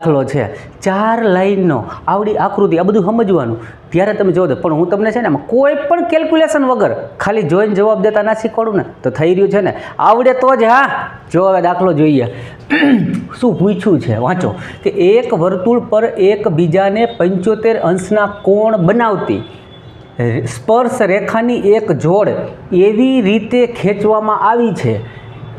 દાખલો છે 4 લાઈનનો આવડી આકૃતિ આ બધું સમજવાનું ત્યારે તમે જોવો તો પણ હું તમને છે ને આમાં કોઈ પણ કેલ્ક્યુલેશન વગર ખાલી જોઈને જવાબ દેતા ના શીખવાડું ને તો થઈ રહ્યું છે ને આવડે તો જ હા જો હવે દાખલો જોઈએ શું પૂછ્યું છે વાંચો કે એક વર્તુળ પર એકબીજાને 75 અંશના કોણ બનાવતી સ્પર્શ રેખાની એક જોડ એવી રીતે ખેંચવામાં આવી છે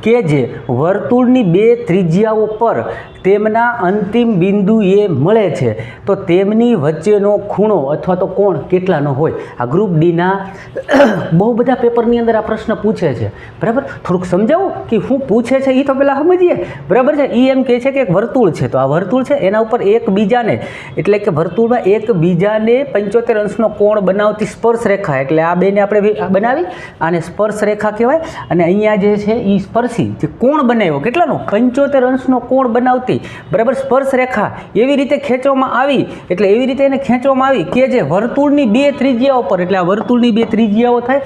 કે જે વર્તુળની બે ત્રિજ્યાઓ પર તેમના અંતિમ બિંદુએ મળે છે તો તેમની વચ્ચેનો ખૂણો અથવા તો કોણ કેટલાનો હોય આ ગ્રુપ ડીના બહુ બધા પેપરની અંદર આ પ્રશ્ન પૂછે છે બરાબર થોડુંક સમજાવું કે શું પૂછે છે એ તો પહેલાં સમજીએ બરાબર છે એ એમ કહે છે કે એક વર્તુળ છે તો આ વર્તુળ છે એના ઉપર એકબીજાને એટલે કે વર્તુળમાં એકબીજાને 75 અંશનો કોણ બનાવતી સ્પર્શ રેખા એટલે આ બેને આપણે બનાવી આને સ્પર્શ રેખા કહેવાય અને અહીંયા જે છે એ સ્પર્શી જે કોણ બનાવ્યો કેટલાનો 75 અંશનો કોણ બનાવતી બરાબર સ્પર્શ રેખા એવી રીતે ખેંચવામાં આવી એટલે એવી રીતે એને ખેંચવામાં આવી કે જે વર્તુળની બે ત્રિજ્યાઓ પર એટલે આ વર્તુળની બે ત્રિજ્યાઓ થાય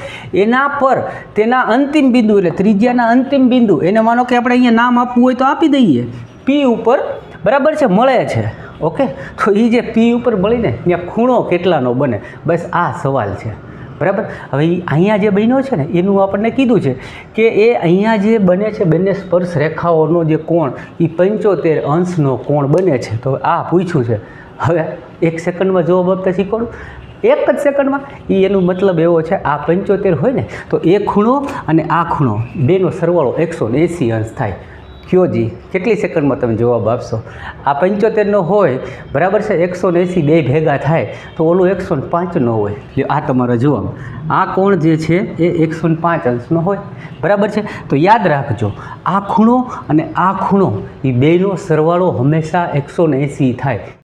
એના પર તેના અંતિમ બિંદુ એટલે ત્રિજ્યાના અંતિમ બિંદુ એને માનો કે આપણે અહીંયા નામ આપવું હોય તો આપી દઈએ પી ઉપર બરાબર છે મળે છે ઓકે તો એ જે પી ઉપર મળીને ત્યાં ખૂણો કેટલાનો બને બસ આ સવાલ છે બરાબર હવે અહીંયા જે બન્યો છે ને એનું આપણને કીધું છે કે એ અહીંયા જે બને છે બંને સ્પર્શ રેખાઓનો જે કોણ એ 75 અંશનો કોણ બને છે તો આ પૂછ્યું છે હવે 1 સેકન્ડમાં જવાબ આપતા શીખવાડું એક જ સેકન્ડમાં એનું મતલબ એવો છે આ 75 હોય ને તો એ ખૂણો અને આ ખૂણો બેનો સરવાળો 180 અંશ થાય કયો જી કેટલી સેકન્ડમાં તમે જવાબ આપશો આ 75નો હોય બરાબર છે 180 બે ભેગા થાય તો ઓલું 105નો હોય એટલે આ તમારો જવાબ આ કોણ જે છે એ 105 અંશનો હોય બરાબર છે તો યાદ રાખજો આ ખૂણો અને આ ખૂણો એ બેનો સરવાળો હંમેશા 180 થાય